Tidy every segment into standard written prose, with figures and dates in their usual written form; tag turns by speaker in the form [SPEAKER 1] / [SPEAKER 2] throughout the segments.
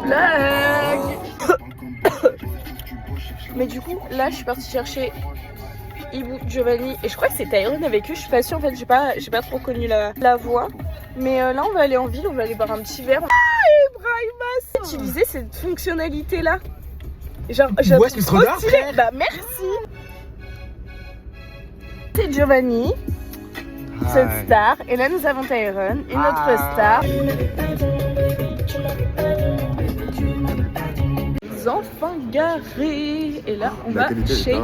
[SPEAKER 1] blague. Mais du coup, là, je suis partie chercher Ibu, Giovanni, et je crois que c'est Tyron avec eux. Je suis pas sûre, en fait, j'ai pas trop connu la voix. Mais là, on va aller en ville, on va aller boire un petit verre. Ah, Ibrahima, utiliser cette fonctionnalité-là. Genre, j'adore trop stylé. Bah, merci. C'est Giovanni, cette star. Et là, nous avons Tyron, une autre star. Les enfants garés. Et là, on va chez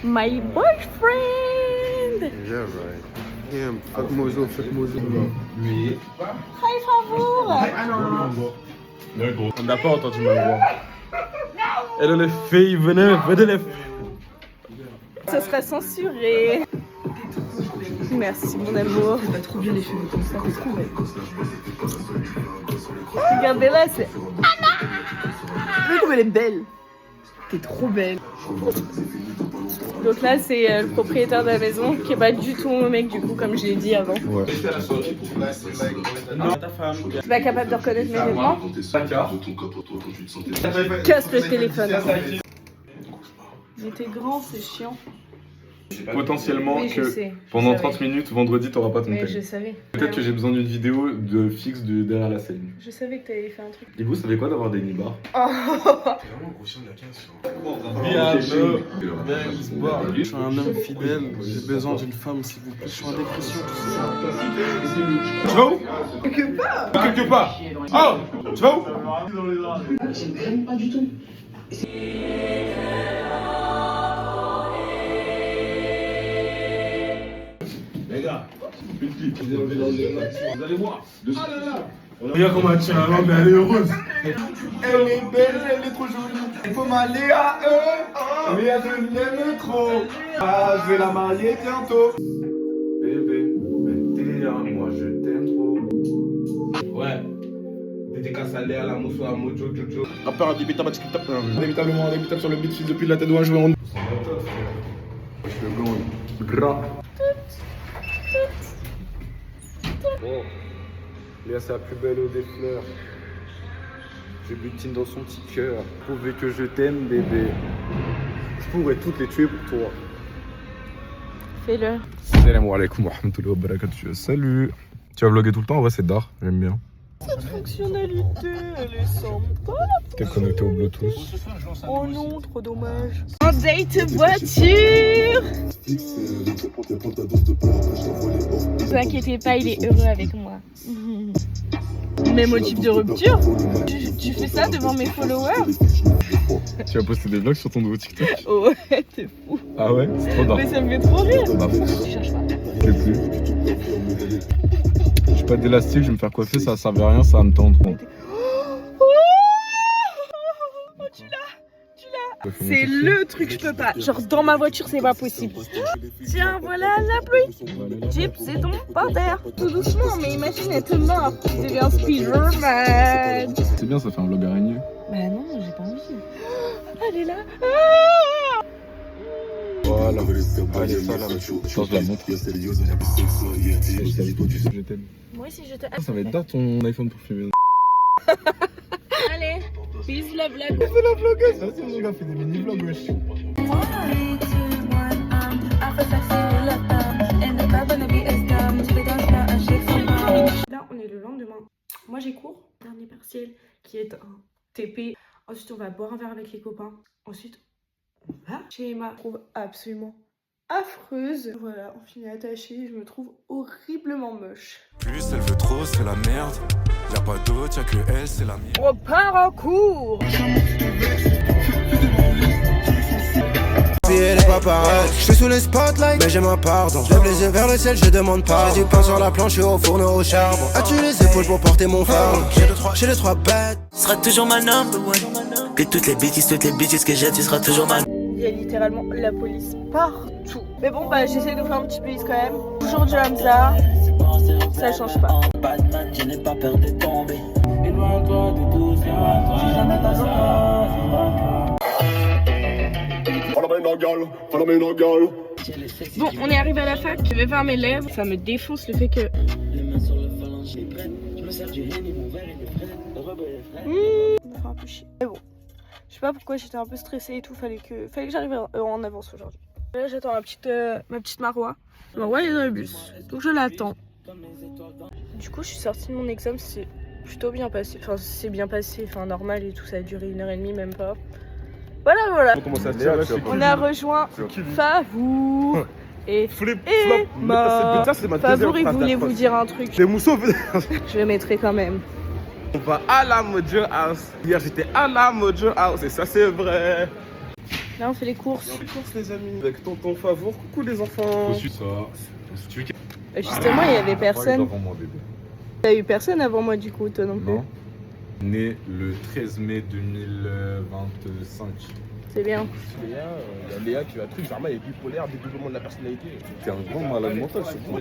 [SPEAKER 1] My Boyfriend.
[SPEAKER 2] Yeah, right. Damn, fuck Mozo.
[SPEAKER 3] Oui.
[SPEAKER 1] Hi, Favour.
[SPEAKER 3] On n'a pas entendu ma voix. Elle les filles, venez les filles.
[SPEAKER 1] Ça sera censuré. Merci, mon amour.
[SPEAKER 4] Elle a trop bien les cheveux comme ça, c'est trop belle.
[SPEAKER 1] Regardez-la, c'est
[SPEAKER 4] Regardez comme elle est belle. T'es trop belle.
[SPEAKER 1] Donc là, c'est le propriétaire de la maison qui est pas du tout mon mec, du coup, comme je l'ai dit avant.
[SPEAKER 3] Ouais. Non, ta femme.
[SPEAKER 1] Tu es pas capable de reconnaître mes vêtements?
[SPEAKER 3] D'accord.
[SPEAKER 1] Casse le téléphone. Mais t'es grand, c'est chiant.
[SPEAKER 3] Potentiellement
[SPEAKER 1] Oui, je
[SPEAKER 3] que
[SPEAKER 1] sais,
[SPEAKER 3] pendant
[SPEAKER 1] je
[SPEAKER 3] 30
[SPEAKER 1] savais.
[SPEAKER 3] minutes, vendredi, t'auras pas ton
[SPEAKER 1] Mais
[SPEAKER 3] thème.
[SPEAKER 1] je savais.
[SPEAKER 3] Peut-être que j'ai besoin d'une vidéo de fixe de derrière la scène.
[SPEAKER 1] Je savais que t'avais fait un truc.
[SPEAKER 3] Et vous savez quoi d'avoir des nibards?
[SPEAKER 1] Oh.
[SPEAKER 2] Je suis un homme fidèle, j'ai besoin d'une femme s'il vous plaît. Je suis en dépression, tout ça.
[SPEAKER 3] Tu vas où? Quelque part. Oh, tu vas où?
[SPEAKER 4] Pas du tout.
[SPEAKER 3] Les gars, vous allez voir. Regarde comment elle tient la main, mais elle est heureuse.
[SPEAKER 5] Elle est belle, elle est trop jolie. Il faut m'aller à eux, mais elle m'aime trop. Ah, je vais la marier bientôt.
[SPEAKER 3] Bébé, t'es à moi, je t'aime trop.
[SPEAKER 5] Ouais. Dédicace à Léa, la Mousso, à Mojo, Jojo.
[SPEAKER 3] Rappeur à débita, match qui tape.
[SPEAKER 5] Inévitablement, indébitable sur le beat, fils depuis la tête ou jouer en.
[SPEAKER 3] Le blanc, gras.
[SPEAKER 5] Bon. Léa, c'est la plus belle eau des fleurs. Je butine dans son petit cœur. Prouver que je t'aime, bébé. Je pourrais toutes les tuer pour toi.
[SPEAKER 1] Fais-le.
[SPEAKER 3] Salam alaikum wa rahmatullahi wa barakatuh. Salut. Tu vas vlogger tout le temps? Ouais, c'est d'art, j'aime bien.
[SPEAKER 1] Cette fonctionnalité, elle est sympa.
[SPEAKER 3] T'es connecté au Bluetooth.
[SPEAKER 1] Oh non, trop dommage. En date voiture. Ne vous inquiétez pas, il est heureux avec moi. Mes motifs de rupture. Tu fais ça devant mes followers?
[SPEAKER 3] Tu vas poster des vlogs sur ton nouveau TikTok?
[SPEAKER 1] Oh ouais, t'es fou.
[SPEAKER 3] Ah ouais? C'est trop d'art.
[SPEAKER 1] Mais ça me fait trop rire.
[SPEAKER 3] Bah,
[SPEAKER 1] Tu cherches pas.
[SPEAKER 3] je sais plus. J'ai pas d'élastique, je vais me faire coiffer, ça servait à rien, ça va me tendre. Bon.
[SPEAKER 1] Oh, tu l'as. C'est le truc, je peux pas. Genre dans ma voiture, c'est pas possible. Tiens, voilà la pluie. Jeep, c'est tombé par terre. Tout doucement, mais imagine, elle te mord. Tu deviens Spider-Man.
[SPEAKER 3] C'est bien, ça fait un vlog araignée.
[SPEAKER 1] Bah non, j'ai pas envie. Elle est là.
[SPEAKER 3] Voilà. Allez, ça là, je la montre. Je t'aime.
[SPEAKER 1] Moi aussi, je te.
[SPEAKER 3] Ça va être d'art ton iPhone pour filmer.
[SPEAKER 1] Allez, bisous la blague.
[SPEAKER 5] C'est la vlogueuse. Vas-y, les gars, fais des mini-vlogs, wesh.
[SPEAKER 1] Là, on est le lendemain. Moi, j'ai cours. Dernier partiel qui est un TP. Ensuite, on va boire un verre avec les copains. Ensuite, on va chez Emma. Je me trouve absolument affreuse. Voilà, on finit attaché. Je me trouve horriblement moche.
[SPEAKER 6] Plus elle veut trop, c'est la merde. Y'a pas d'autre, y'a que elle, c'est la mienne.
[SPEAKER 1] On part en cours.
[SPEAKER 7] Elle est pas pareille. Je suis sous le spotlight, mais j'ai ma pardon. Je lève les yeux vers le ciel, je demande pas. J'ai du pain sur la planche, je suis au fourneau au charbon. As-tu les épaules pour porter mon fardeau? J'ai les trois bêtes.
[SPEAKER 8] Sera toujours ma number one. Et toutes les bêtises que j'ai, tu seras toujours ma.
[SPEAKER 1] Il y a littéralement la police partout. Mais bon, bah j'essaie de faire un petit pays quand même. Toujours du Hamza. Ça change pas.
[SPEAKER 8] Batman, je n'ai pas peur de tomber. Éloigne-toi de tout, c'est moi. J'ai jamais pas
[SPEAKER 1] Bon, on est arrivé à la fac. Je vais faire mes lèvres. Ça me défonce le fait que
[SPEAKER 8] les mains sur le phalange, je suis prête. Je me sers du Henny, mon verre il est frais. Heureux et frais.
[SPEAKER 1] Ça me fait un peu chier. Mais bon, je sais pas pourquoi j'étais un peu stressée et tout. Fallait que j'arrive en avance aujourd'hui. Là, j'attends ma petite Marwa. Marwa elle est dans le bus, donc je l'attends. Du coup, je suis sortie de mon examen, c'est plutôt bien passé. Enfin, c'est bien passé, enfin normal et tout. Ça a duré 1h30, même pas. Voilà. On a rejoint Favour et Favour, il voulait vous dire un truc.
[SPEAKER 3] C'est Mousseau.
[SPEAKER 1] Je le mettrai quand même.
[SPEAKER 3] On va à la Mojo House. Hier j'étais à la Mojo House et ça c'est vrai.
[SPEAKER 1] Là, on fait les courses.
[SPEAKER 3] Les amis. Avec tonton Favour. Coucou les enfants.
[SPEAKER 1] Justement, il y avait personne. T'as eu personne avant moi, du coup, toi non plus.
[SPEAKER 5] Non. Né le 13 mai 2025.
[SPEAKER 1] C'est bien.
[SPEAKER 3] Il y a Léa qui va truc. Zarma est bipolaire, dédoublement de la personnalité.
[SPEAKER 5] T'es un grand malade mental, je crois.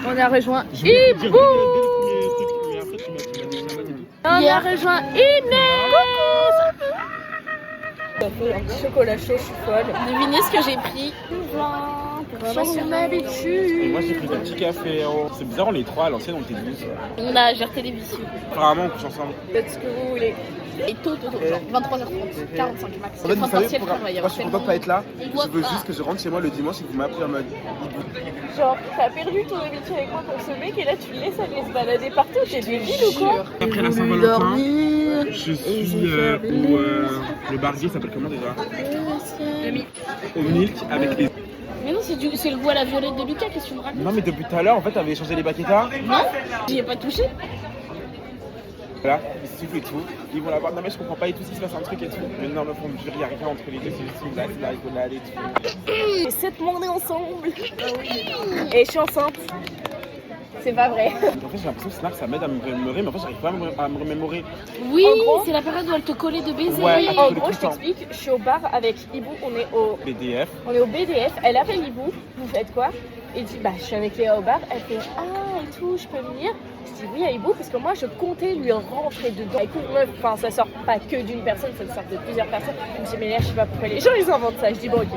[SPEAKER 1] On a rejoint Ibou. On a rejoint Inès. Ça fait un petit chocolat chaud, je suis folle. Devinez ce que j'ai pris. Sur mon habitude.
[SPEAKER 3] Moi j'ai pris un petit café. C'est bizarre, on est trois à l'ancienne, on était 12.
[SPEAKER 1] On a géré les vicieux.
[SPEAKER 3] Apparemment on couche ensemble.
[SPEAKER 1] Faites ce que vous voulez. Et tôt, genre 23h30, 45 max.
[SPEAKER 2] En fait, vous savez, moi je suis content de pas être là. Je veux juste que je rentre chez moi le dimanche et que vous m'appelez en mode.
[SPEAKER 1] Genre, t'as perdu ton amitié avec moi pour ce mec et là tu le laisses aller se balader partout. T'es débile ou quoi?
[SPEAKER 3] Après la Saint-Valentin, je suis le bar gay s'appelle comment déjà? Au Milk avec les.
[SPEAKER 1] Mais non, c'est le goût à la violette de Lucas, qu'est-ce que tu me racontes?
[SPEAKER 3] Non mais depuis tout à l'heure en fait t'avais échangé les baquetas.
[SPEAKER 1] Non, j'y ai pas touché.
[SPEAKER 3] Voilà, ils soufflent et tout. Ils vont la voir. Non mais je comprends pas et tout, s'il se passe un truc et tout. Mais non, mais il n'y a rien entre les deux, c'est juste une blague, c'est la rigolade et tout.
[SPEAKER 1] Et 7 mois on est ensemble. Et je suis enceinte. C'est pas vrai.
[SPEAKER 3] En fait j'ai l'impression que Snap ça m'aide à me remémorer, mais en fait j'arrive pas à me remémorer.
[SPEAKER 1] Oui, c'est la période où elle te collait de baiser.
[SPEAKER 3] Ouais,
[SPEAKER 1] en gros, je t'explique, je suis au bar avec Ibou, on est au
[SPEAKER 3] BDF.
[SPEAKER 1] On est au BDF, elle appelle Ibou, vous faites quoi? Et dit bah je suis avec Léa au bar, elle fait ah et tout, je peux venir? Je dis oui à Ibou parce que moi je comptais lui rentrer dedans. Écoute meuf, enfin ça sort pas que d'une personne, ça sort de plusieurs personnes. Je me dis mais là je sais pas pourquoi les gens ils inventent ça. Je dis bon ok,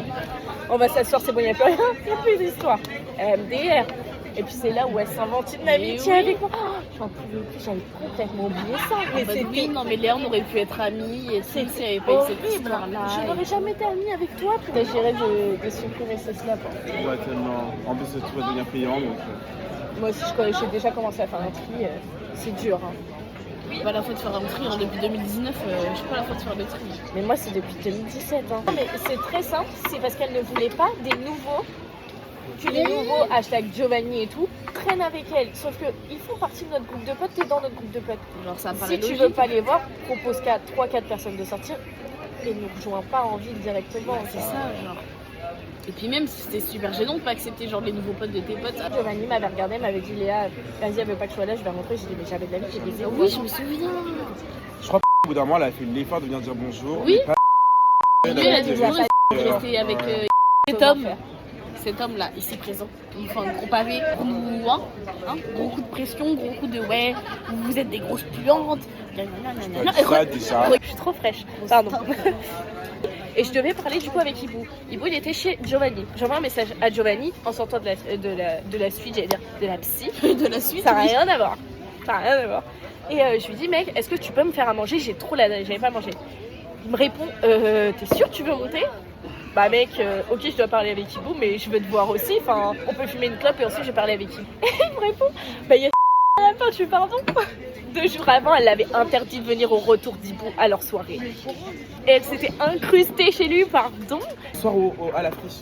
[SPEAKER 1] on va s'asseoir, c'est bon, il n'y a plus rien, il n'y a plus d'histoire. MDR. Et puis c'est là où elle s'invente une amitié avec moi. Oh, j'en pouvais plus, j'avais complètement oublié ça. Mais c'était... Oui, non mais Léa on aurait pu être amies et s'il n'y avait pas eu cette histoire-là. Je n'aurais jamais été amie avec toi. Il s'agirait de supprimer ce snap.
[SPEAKER 3] Ouais tellement. En plus tout va devenir payant donc.
[SPEAKER 1] Moi aussi j'ai déjà commencé à faire un tri, c'est dur. Hein. Pas la faute de faire un tri, hein. Depuis 2019, je suis pas la faute de faire le tri. Mais moi c'est depuis 2017. Hein. Non mais c'est très simple, c'est parce qu'elle ne voulait pas des nouveaux. Que les nouveaux, hashtag Giovanni et tout, traînent avec elle. Sauf qu'ils font partie de notre groupe de potes, t'es dans notre groupe de potes. Alors ça si tu veux pas les voir, propose 3-4 personnes de sortir et ne rejoins pas en ville directement. C'est ça, genre. Et puis même si c'était super gênant de pas accepter genre les nouveaux potes de tes potes. Giovanni m'avait regardé, m'avait dit Léa, vas-y, elle veut pas que je sois là, je vais rentrer. J'ai dit mais j'avais de la vie, j'ai des oui, je me souviens.
[SPEAKER 3] Je crois qu'au bout d'un moment elle a fait l'effort de venir dire bonjour.
[SPEAKER 1] Oui. Elle a dit bonjour, rester avec cet homme-là, ici présent, il fait un gros pavé pour nous, gros coup de pression, gros coup de ouais, vous êtes des grosses puantes.
[SPEAKER 3] Ça déjà.
[SPEAKER 1] Je suis trop fraîche, pardon. Et je devais parler du coup avec Ibou. Ibou il était chez Giovanni. J'envoie un message à Giovanni en sortant de la suite, j'allais dire de la psy. De la suite. Ça n'a rien à voir. Ça n'a rien à voir. Et je lui dis mec, est-ce que tu peux me faire à manger? J'ai trop la dalle, j'avais pas mangé. Il me répond, t'es sûr que tu veux monter? Bah mec, ok je dois parler avec Ibou mais je veux te voir aussi, enfin on peut fumer une clope et ensuite je vais parler avec Ibou. Et il me répond, bah il y a à la fin, je fais pardon. 2 jours avant elle l'avait interdit de venir au retour d'Ibou à leur soirée. Et elle s'était incrustée chez lui, pardon.
[SPEAKER 3] Soir à la friche.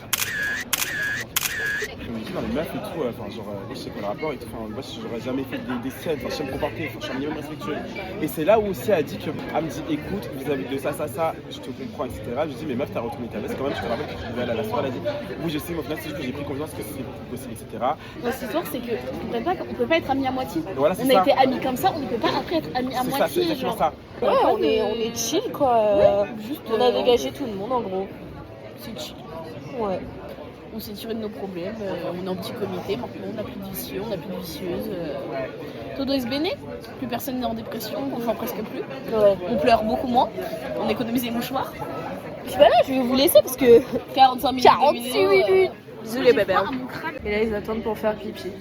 [SPEAKER 3] Je me dis dans les meufs et tout, enfin genre je sais pas le rapport et tout, enfin moi j'aurais jamais fait des scènes, enfin je sais me comporter, enfin je suis un minimum respectueux. Et c'est là où aussi elle dit que, elle me dit écoute vis-à-vis de ça, je te comprends etc. Je lui dis mais meuf t'as retourné ta veste quand même, je te rappelle que tu devais aller à la soirée, elle a dit oui je sais mais au final c'est juste que j'ai pris confiance que c'est possible etc.
[SPEAKER 1] Notre histoire c'est que on peut pas être amis à moitié.
[SPEAKER 3] Voilà,
[SPEAKER 1] on a été amis comme ça, on ne peut pas après être amis à moitié.
[SPEAKER 3] C'est genre ça.
[SPEAKER 1] Ouais, on est chill quoi. Juste on a dégagé tout le monde en gros. C'est chill. Ouais. On s'est tiré de nos problèmes, on est en petit comité, maintenant on n'a plus de vicieux, on n'a plus de vicieuse. Todo est béné, plus personne n'est en dépression, enfin presque plus. Ouais. On pleure beaucoup moins, on économise les mouchoirs. Puis voilà, je vais vous laisser parce que 45 minutes. 46 minutes. Bisous les bébés. Et là ils attendent pour faire pipi.